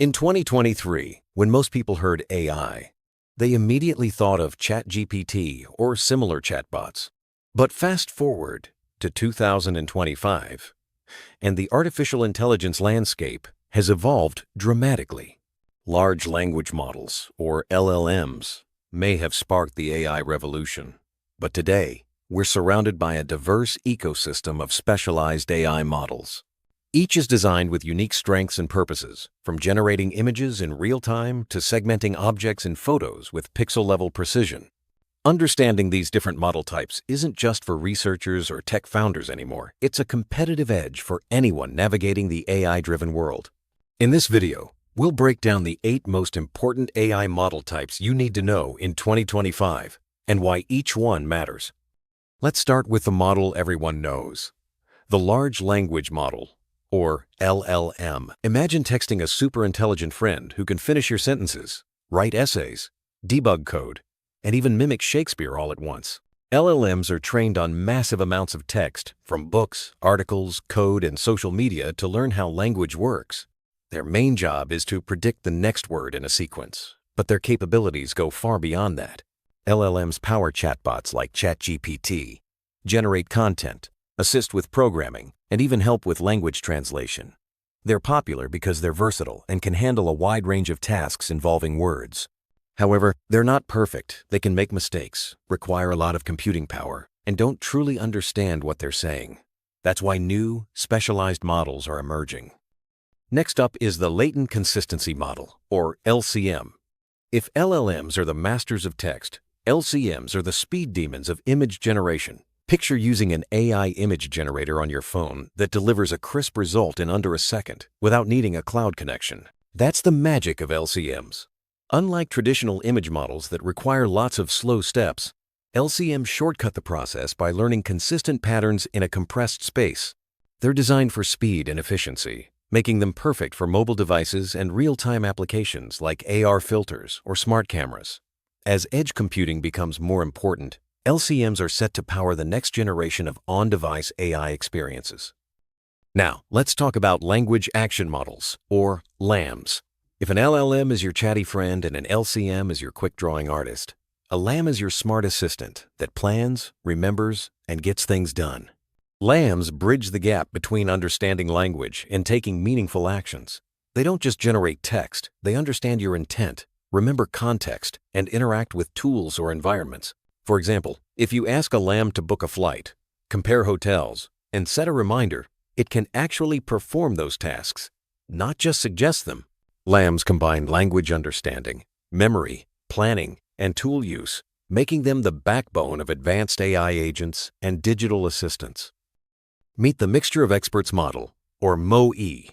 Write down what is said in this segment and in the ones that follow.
In 2023, when most people heard AI, they immediately thought of ChatGPT or similar chatbots. But fast forward to 2025, and the artificial intelligence landscape has evolved dramatically. Large language models, or LLMs, may have sparked the AI revolution. But today, we're surrounded by a diverse ecosystem of specialized AI models. Each is designed with unique strengths and purposes, from generating images in real time to segmenting objects in photos with pixel-level precision. Understanding these different model types isn't just for researchers or tech founders anymore. It's a competitive edge for anyone navigating the AI-driven world. In this video, we'll break down the 8 most important AI model types you need to know in 2025 and why each one matters. Let's start with the model everyone knows, the large language model, or LLM. Imagine texting a super intelligent friend who can finish your sentences, write essays, debug code, and even mimic Shakespeare all at once. LLMs are trained on massive amounts of text, from books, articles, code, and social media to learn how language works. Their main job is to predict the next word in a sequence, but their capabilities go far beyond that. LLMs power chatbots like ChatGPT, generate content, assist with programming, and even help with language translation. They're popular because they're versatile and can handle a wide range of tasks involving words. However, they're not perfect. They can make mistakes, require a lot of computing power, and don't truly understand what they're saying. That's why new, specialized models are emerging. Next up is the Latent Consistency Model, or LCM. If LLMs are the masters of text, LCMs are the speed demons of image generation. Picture using an AI image generator on your phone that delivers a crisp result in under a second without needing a cloud connection. That's the magic of LCMs. Unlike traditional image models that require lots of slow steps, LCMs shortcut the process by learning consistent patterns in a compressed space. They're designed for speed and efficiency, making them perfect for mobile devices and real-time applications like AR filters or smart cameras. As edge computing becomes more important, LCMs are set to power the next generation of on-device AI experiences. Now, let's talk about language action models, or LAMs. If an LLM is your chatty friend and an LCM is your quick-drawing artist, a LAM is your smart assistant that plans, remembers, and gets things done. LAMs bridge the gap between understanding language and taking meaningful actions. They don't just generate text, they understand your intent, remember context, and interact with tools or environments. For example, if you ask a LAM to book a flight, compare hotels, and set a reminder, it can actually perform those tasks, not just suggest them. LAMs combine language understanding, memory, planning, and tool use, making them the backbone of advanced AI agents and digital assistants. Meet the Mixture of Experts model, or MoE.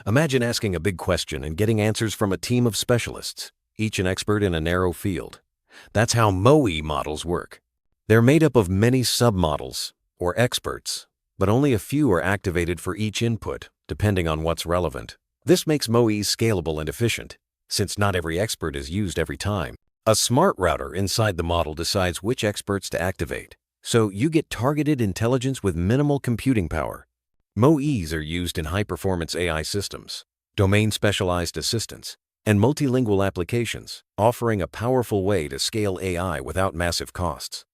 Imagine asking a big question and getting answers from a team of specialists, each an expert in a narrow field. That's how MoE models work. They're made up of many submodels, or experts, but only a few are activated for each input, depending on what's relevant. This makes MoE scalable and efficient, since not every expert is used every time. A smart router inside the model decides which experts to activate, so you get targeted intelligence with minimal computing power. MoEs are used in high-performance AI systems, domain-specialized assistants, and multilingual applications, offering a powerful way to scale AI without massive costs.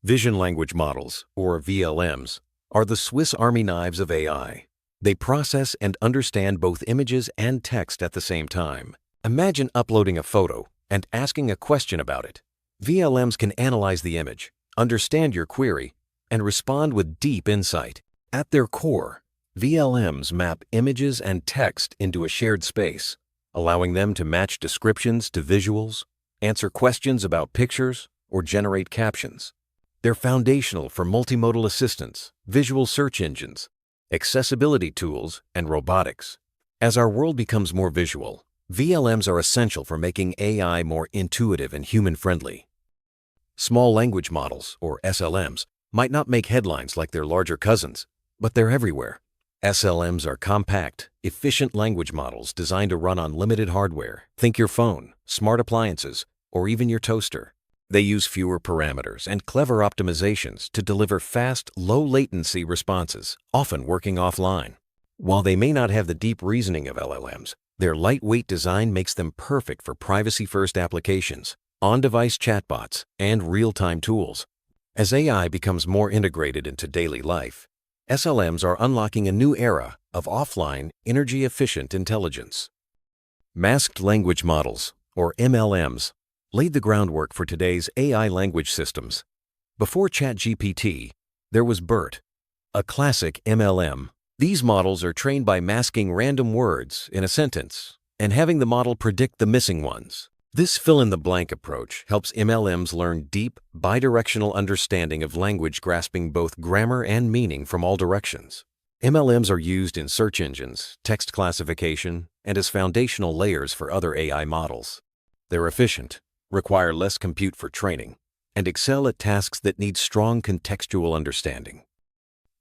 Vision language models, or VLMs, are the Swiss Army knives of AI. They process and understand both images and text at the same time. Imagine uploading a photo and asking a question about it. VLMs can analyze the image, understand your query, and respond with deep insight. At their core, VLMs map images and text into a shared space, allowing them to match descriptions to visuals, answer questions about pictures, or generate captions. They're foundational for multimodal assistants, visual search engines, accessibility tools, and robotics. As our world becomes more visual, VLMs are essential for making AI more intuitive and human-friendly. Small language models, or SLMs, might not make headlines like their larger cousins, but they're everywhere. SLMs are compact, efficient language models designed to run on limited hardware. Think your phone, smart appliances, or even your toaster. They use fewer parameters and clever optimizations to deliver fast, low-latency responses, often working offline. While they may not have the deep reasoning of LLMs, Their lightweight design makes them perfect for privacy-first applications, on-device chatbots, and real-time tools. As AI becomes more integrated into daily life, SLMs are unlocking a new era of offline, energy-efficient intelligence. Masked language models, or MLMs, laid the groundwork for today's AI language systems. Before ChatGPT, there was BERT, a classic MLM. These models are trained by masking random words in a sentence and having the model predict the missing ones. This fill-in-the-blank approach helps MLMs learn deep, bidirectional understanding of language grasping both grammar and meaning from all directions. MLMs are used in search engines, text classification, and as foundational layers for other AI models. They're efficient, require less compute for training, and excel at tasks that need strong contextual understanding.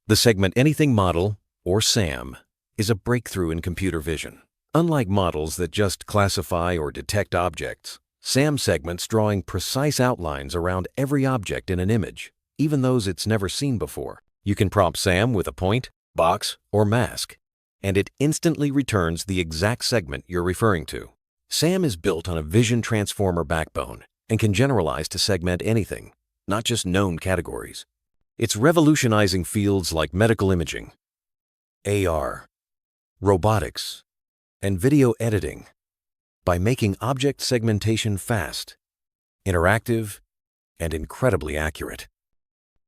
The Segment Anything model, or SAM, is a breakthrough in computer vision. Unlike models that just classify or detect objects, SAM segments drawing precise outlines around every object in an image, even those it's never seen before. You can prompt SAM with a point, box, or mask, and it instantly returns the exact segment you're referring to. SAM is built on a vision transformer backbone and can generalize to segment anything, not just known categories. It's revolutionizing fields like medical imaging, AR, robotics, and video editing by making object segmentation fast, interactive, and incredibly accurate.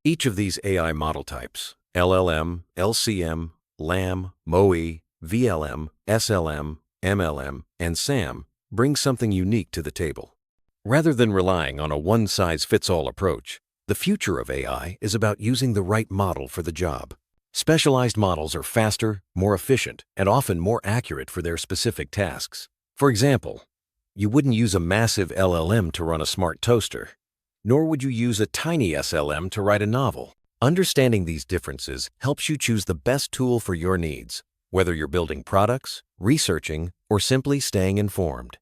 Each of these AI model types, LLM, LCM, LAM, MOE, VLM, SLM, MLM, and SAM, brings something unique to the table. Rather than relying on a one-size-fits-all approach, the future of AI is about using the right model for the job. Specialized models are faster, more efficient, and often more accurate for their specific tasks. For example, you wouldn't use a massive LLM to run a smart toaster, nor would you use a tiny SLM to write a novel. Understanding these differences helps you choose the best tool for your needs, whether you're building products, researching, or simply staying informed.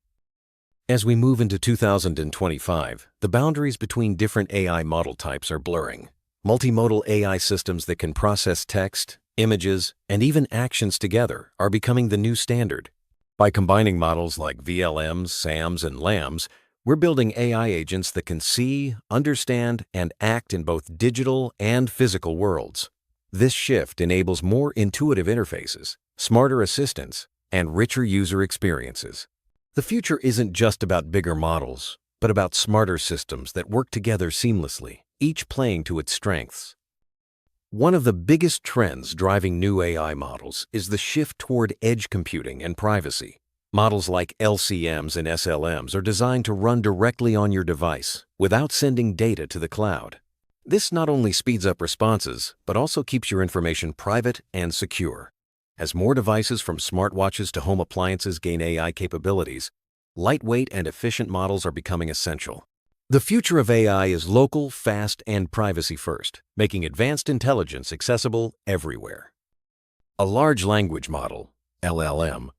As we move into 2025, the boundaries between different AI model types are blurring. Multimodal AI systems that can process text, images, and even actions together are becoming the new standard. By combining models like VLMs, SAMs, and LAMs, we're building AI agents that can see, understand, and act in both digital and physical worlds. This shift enables more intuitive interfaces, smarter assistants, and richer user experiences. The future isn't just about bigger models, but about smarter systems that work together seamlessly, each playing to its strengths. One of the biggest trends driving new AI models is the shift toward edge computing and privacy. Models like LCMs and SLMs are designed to run directly on your device without sending data to the cloud. This not only speeds up responses, but also keeps your information private and secure. As more devices from smartwatches to home appliances gain AI capabilities, lightweight and efficient models are becoming essential. The future of AI is local, fast, and privacy-first, making advanced intelligence accessible everywhere. A large language model, LLM,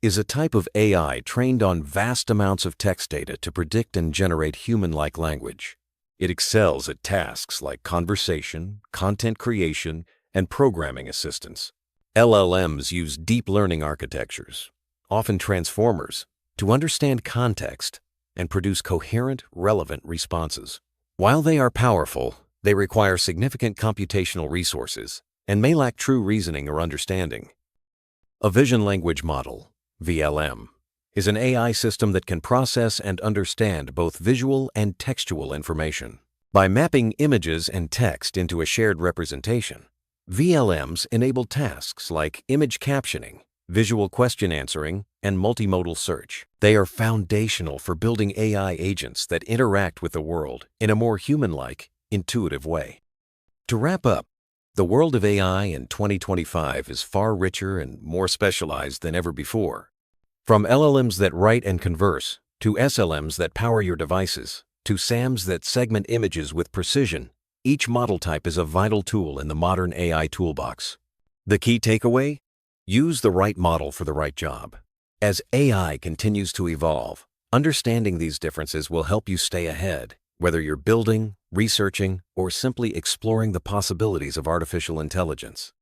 is a type of AI trained on vast amounts of text data to predict and generate human-like language. It excels at tasks like conversation, content creation, and programming assistance. LLMs use deep learning architectures, often transformers, to understand context and produce coherent, relevant responses. While they are powerful, they require significant computational resources and may lack true reasoning or understanding. A vision language model, VLM, is an AI system that can process and understand both visual and textual information. By mapping images and text into a shared representation, VLMs enable tasks like image captioning, visual question answering, and multimodal search. They are foundational for building AI agents that interact with the world in a more human-like, intuitive way. To wrap up, the world of AI in 2025 is far richer and more specialized than ever before. From LLMs that write and converse, to SLMs that power your devices, to SAMs that segment images with precision, each model type is a vital tool in the modern AI toolbox. The key takeaway? Use the right model for the right job. As AI continues to evolve, understanding these differences will help you stay ahead, whether you're building, researching, or simply exploring the possibilities of artificial intelligence.